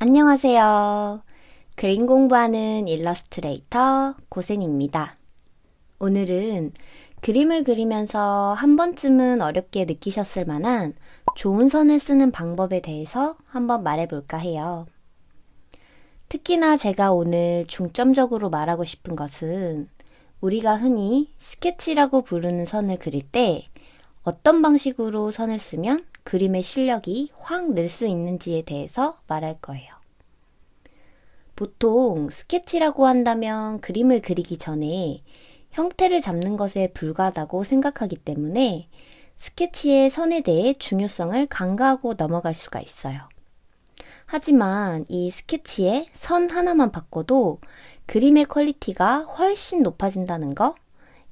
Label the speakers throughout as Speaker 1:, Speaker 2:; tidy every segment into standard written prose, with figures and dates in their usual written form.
Speaker 1: 안녕하세요. 그림 공부하는 일러스트레이터 고센입니다. 오늘은 그림을 그리면서 한 번쯤은 어렵게 느끼셨을 만한 좋은 선을 쓰는 방법에 대해서 한번 말해볼까 해요. 특히나 제가 오늘 중점적으로 말하고 싶은 것은 우리가 흔히 스케치라고 부르는 선을 그릴 때 어떤 방식으로 선을 쓰면 그림의 실력이 확 늘 수 있는지에 대해서 말할 거예요. 보통 스케치라고 한다면 그림을 그리기 전에 형태를 잡는 것에 불과하다고 생각하기 때문에 스케치의 선에 대해 중요성을 간과하고 넘어갈 수가 있어요. 하지만 이 스케치의 선 하나만 바꿔도 그림의 퀄리티가 훨씬 높아진다는 거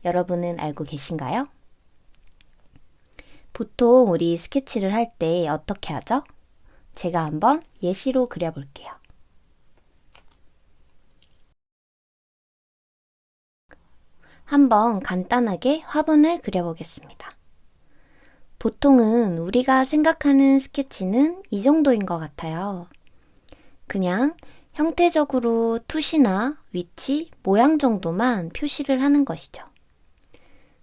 Speaker 1: 여러분은 알고 계신가요? 보통 우리 스케치를 할 때 어떻게 하죠? 제가 한번 예시로 그려볼게요. 한번 간단하게 화분을 그려보겠습니다. 보통은 우리가 생각하는 스케치는 이 정도인 것 같아요. 그냥 형태적으로 투시나 위치, 모양 정도만 표시를 하는 것이죠.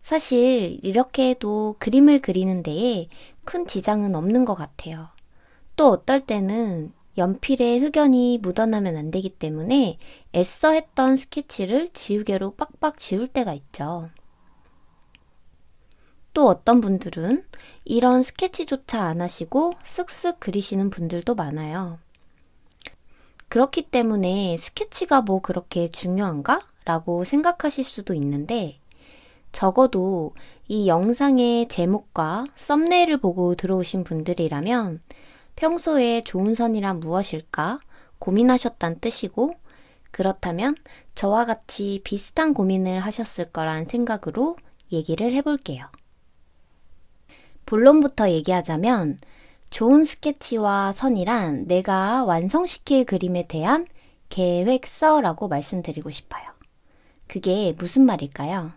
Speaker 1: 사실 이렇게 해도 그림을 그리는 데에 큰 지장은 없는 것 같아요. 또 어떨 때는 연필에 흑연이 묻어나면 안 되기 때문에 애써 했던 스케치를 지우개로 빡빡 지울 때가 있죠. 또 어떤 분들은 이런 스케치조차 안 하시고 쓱쓱 그리시는 분들도 많아요. 그렇기 때문에 스케치가 뭐 그렇게 중요한가? 라고 생각하실 수도 있는데 적어도 이 영상의 제목과 썸네일을 보고 들어오신 분들이라면 평소에 좋은 선이란 무엇일까 고민하셨단 뜻이고 그렇다면 저와 같이 비슷한 고민을 하셨을 거란 생각으로 얘기를 해볼게요. 본론부터 얘기하자면 좋은 스케치와 선이란 내가 완성시킬 그림에 대한 계획서라고 말씀드리고 싶어요. 그게 무슨 말일까요?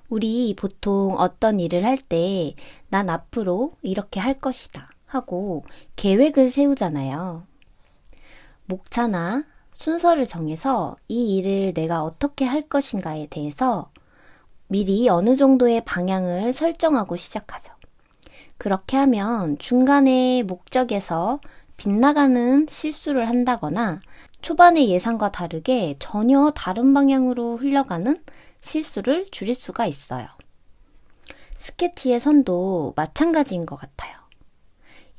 Speaker 1: 우리 보통 어떤 일을 할 때 난 앞으로 이렇게 할 것이다 하고 계획을 세우잖아요. 목차나 순서를 정해서 이 일을 내가 어떻게 할 것인가에 대해서 미리 어느 정도의 방향을 설정하고 시작하죠. 그렇게 하면 중간에 목적에서 빗나가는 실수를 한다거나 초반의 예상과 다르게 전혀 다른 방향으로 흘러가는 실수를 줄일 수가 있어요. 스케치의 선도 마찬가지인 것 같아요.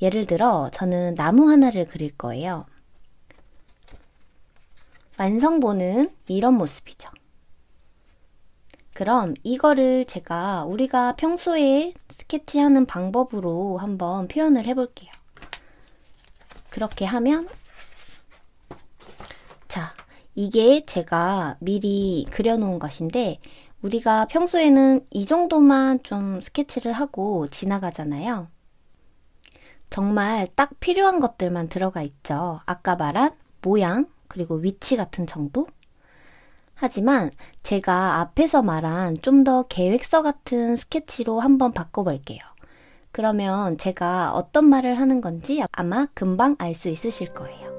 Speaker 1: 예를 들어 저는 나무 하나를 그릴 거예요. 완성본은 이런 모습이죠. 그럼 이거를 제가 우리가 평소에 스케치하는 방법으로 한번 표현을 해볼게요. 그렇게 하면 자, 이게 제가 미리 그려놓은 것인데 우리가 평소에는 이 정도만 좀 스케치를 하고 지나가잖아요. 정말 딱 필요한 것들만 들어가 있죠. 아까 말한 모양, 그리고 위치 같은 정도? 하지만 제가 앞에서 말한 좀 더 계획서 같은 스케치로 한번 바꿔볼게요. 그러면 제가 어떤 말을 하는 건지 아마 금방 알 수 있으실 거예요.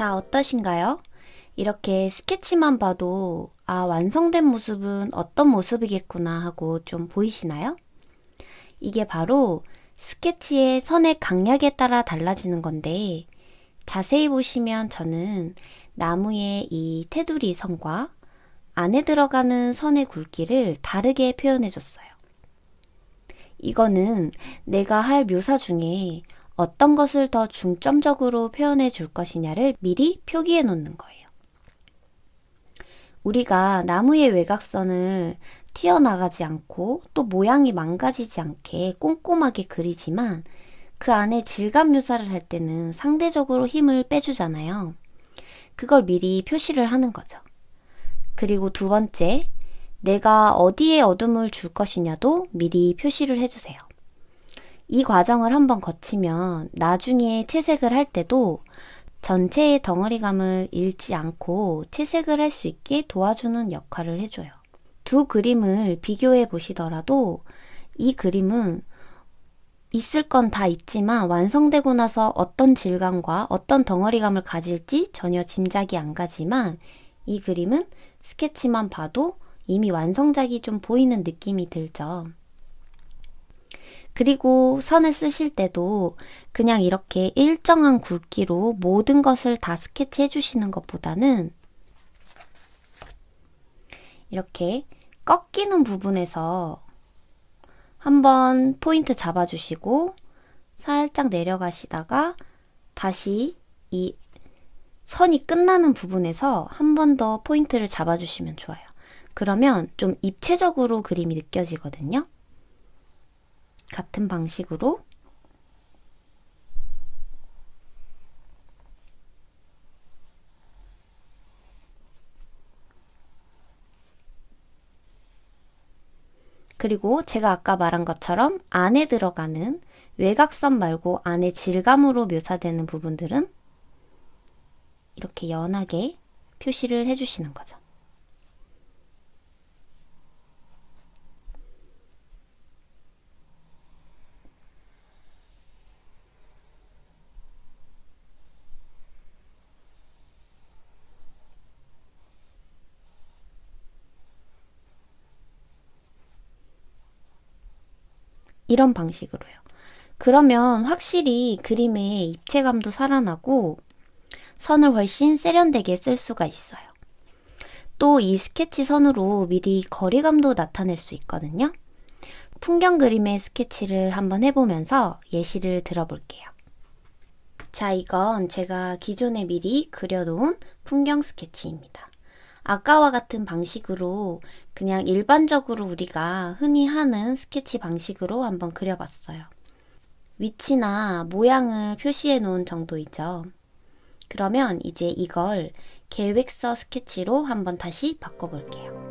Speaker 1: 자, 어떠신가요? 이렇게 스케치만 봐도 완성된 모습은 어떤 모습이겠구나 하고 좀 보이시나요? 이게 바로 스케치의 선의 강약에 따라 달라지는 건데 자세히 보시면 저는 나무의 이 테두리 선과 안에 들어가는 선의 굵기를 다르게 표현해 줬어요. 이거는 내가 할 묘사 중에 어떤 것을 더 중점적으로 표현해 줄 것이냐를 미리 표기해 놓는 거예요. 우리가 나무의 외곽선을 튀어나가지 않고 또 모양이 망가지지 않게 꼼꼼하게 그리지만 그 안에 질감 묘사를 할 때는 상대적으로 힘을 빼주잖아요. 그걸 미리 표시를 하는 거죠. 그리고 두 번째, 내가 어디에 어둠을 줄 것이냐도 미리 표시를 해주세요. 이 과정을 한번 거치면 나중에 채색을 할 때도 전체의 덩어리감을 잃지 않고 채색을 할 수 있게 도와주는 역할을 해줘요. 두 그림을 비교해 보시더라도 이 그림은 있을 건 다 있지만 완성되고 나서 어떤 질감과 어떤 덩어리감을 가질지 전혀 짐작이 안 가지만 이 그림은 스케치만 봐도 이미 완성작이 좀 보이는 느낌이 들죠. 그리고 선을 쓰실 때도 그냥 이렇게 일정한 굵기로 모든 것을 다 스케치해 주시는 것보다는 이렇게 꺾이는 부분에서 한번 포인트 잡아주시고 살짝 내려가시다가 다시 이 선이 끝나는 부분에서 한 번 더 포인트를 잡아주시면 좋아요. 그러면 좀 입체적으로 그림이 느껴지거든요. 같은 방식으로 그리고 제가 아까 말한 것처럼 안에 들어가는 외곽선 말고 안에 질감으로 묘사되는 부분들은 이렇게 연하게 표시를 해주시는 거죠. 이런 방식으로요. 그러면 확실히 그림의 입체감도 살아나고 선을 훨씬 세련되게 쓸 수가 있어요. 또 이 스케치 선으로 미리 거리감도 나타낼 수 있거든요. 풍경 그림의 스케치를 한번 해보면서 예시를 들어볼게요. 자, 이건 제가 기존에 미리 그려놓은 풍경 스케치입니다. 아까와 같은 방식으로 그냥 일반적으로 우리가 흔히 하는 스케치 방식으로 한번 그려봤어요. 위치나 모양을 표시해 놓은 정도이죠. 그러면 이제 이걸 계획서 스케치로 한번 다시 바꿔볼게요.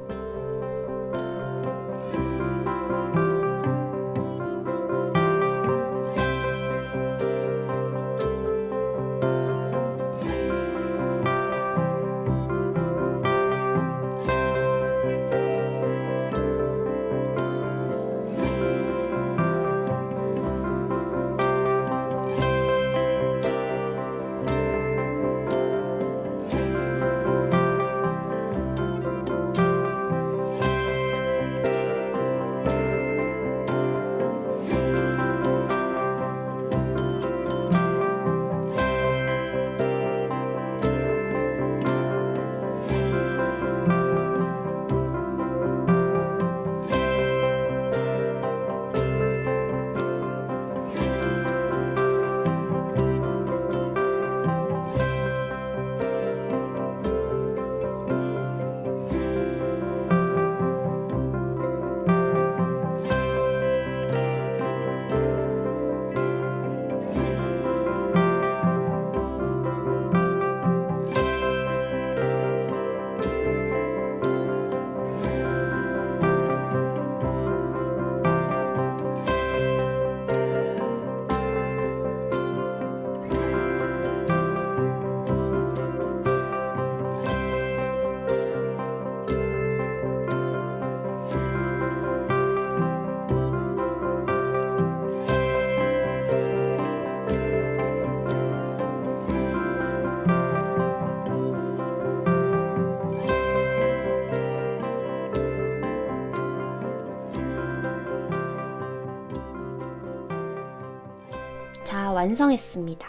Speaker 1: 자, 완성했습니다.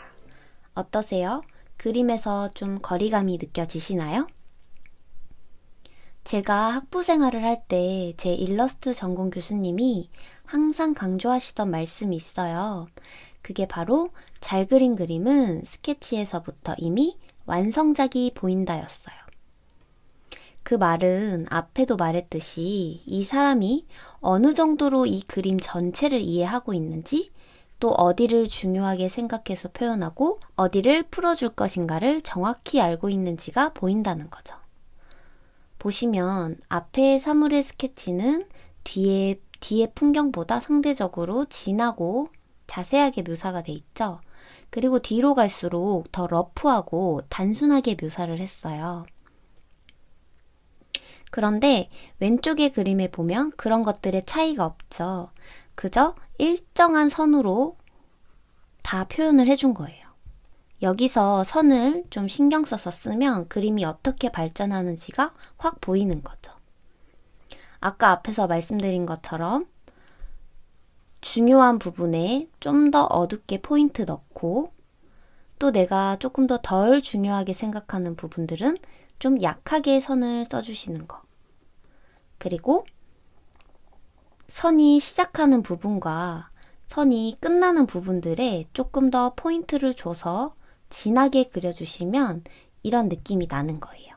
Speaker 1: 어떠세요? 그림에서 좀 거리감이 느껴지시나요? 제가 학부 생활을 할 때 제 일러스트 전공 교수님이 항상 강조하시던 말씀이 있어요. 그게 바로 잘 그린 그림은 스케치에서부터 이미 완성작이 보인다였어요. 그 말은 앞에도 말했듯이 이 사람이 어느 정도로 이 그림 전체를 이해하고 있는지, 또 어디를 중요하게 생각해서 표현하고 어디를 풀어줄 것인가를 정확히 알고 있는지가 보인다는 거죠. 보시면 앞에 사물의 스케치는 뒤에 풍경보다 상대적으로 진하고 자세하게 묘사가 돼 있죠. 그리고 뒤로 갈수록 더 러프하고 단순하게 묘사를 했어요. 그런데 왼쪽의 그림에 보면 그런 것들의 차이가 없죠. 그저 일정한 선으로 다 표현을 해준 거예요. 여기서 선을 좀 신경 써서 쓰면 그림이 어떻게 발전하는지가 확 보이는 거죠. 아까 앞에서 말씀드린 것처럼 중요한 부분에 좀 더 어둡게 포인트 넣고, 또 내가 조금 더 덜 중요하게 생각하는 부분들은 좀 약하게 선을 써주시는 거. 그리고 선이 시작하는 부분과 선이 끝나는 부분들에 조금 더 포인트를 줘서 진하게 그려주시면 이런 느낌이 나는 거예요.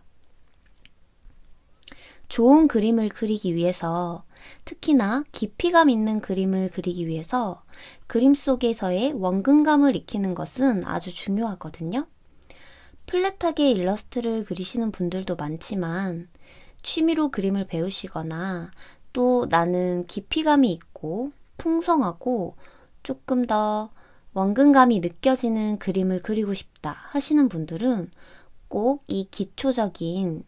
Speaker 1: 좋은 그림을 그리기 위해서, 특히나 깊이감 있는 그림을 그리기 위해서 그림 속에서의 원근감을 익히는 것은 아주 중요하거든요. 플랫하게 일러스트를 그리시는 분들도 많지만 취미로 그림을 배우시거나 또 나는 깊이감이 있고 풍성하고 조금 더 원근감이 느껴지는 그림을 그리고 싶다 하시는 분들은 꼭 이 기초적인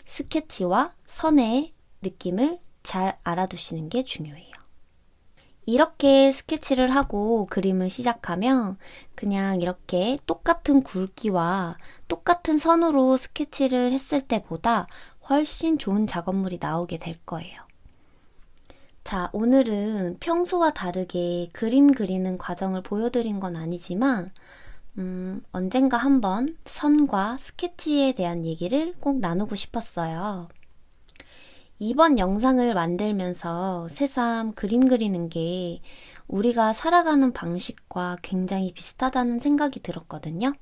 Speaker 1: 스케치와 선의 느낌을 잘 알아두시는 게 중요해요. 이렇게 스케치를 하고 그림을 시작하면 그냥 이렇게 똑같은 굵기와 똑같은 선으로 스케치를 했을 때보다 훨씬 좋은 작업물이 나오게 될 거예요. 자, 오늘은 평소와 다르게 그림 그리는 과정을 보여드린 건 아니지만 언젠가 한번 선과 스케치에 대한 얘기를 꼭 나누고 싶었어요. 이번 영상을 만들면서 새삼 그림 그리는 게 우리가 살아가는 방식과 굉장히 비슷하다는 생각이 들었거든요.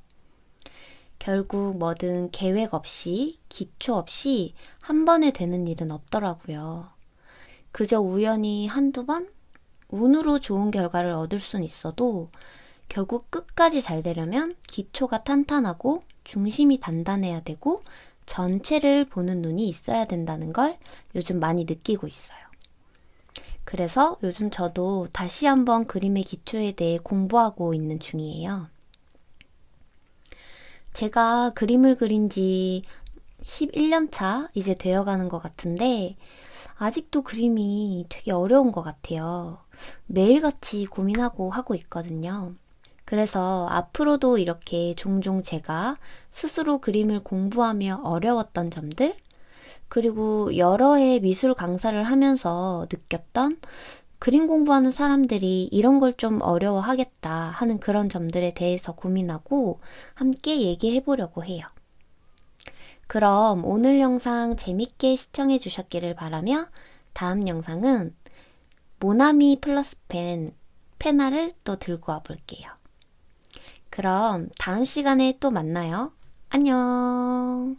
Speaker 1: 결국 뭐든 계획 없이, 기초 없이 한 번에 되는 일은 없더라고요. 그저 우연히 한두 번? 운으로 좋은 결과를 얻을 순 있어도 결국 끝까지 잘 되려면 기초가 탄탄하고 중심이 단단해야 되고 전체를 보는 눈이 있어야 된다는 걸 요즘 많이 느끼고 있어요. 그래서 요즘 저도 다시 한번 그림의 기초에 대해 공부하고 있는 중이에요. 제가 그림을 그린 지 11년 차 이제 되어가는 것 같은데 아직도 그림이 되게 어려운 것 같아요. 매일같이 고민하고 하고 있거든요. 그래서 앞으로도 이렇게 종종 제가 스스로 그림을 공부하며 어려웠던 점들, 그리고 여러 해 미술 강사를 하면서 느꼈던 그림 공부하는 사람들이 이런 걸 좀 어려워하겠다 하는 그런 점들에 대해서 고민하고 함께 얘기해 보려고 해요. 그럼 오늘 영상 재밌게 시청해 주셨기를 바라며 다음 영상은 모나미 플러스 펜화를 또 들고 와 볼게요. 그럼 다음 시간에 또 만나요. 안녕.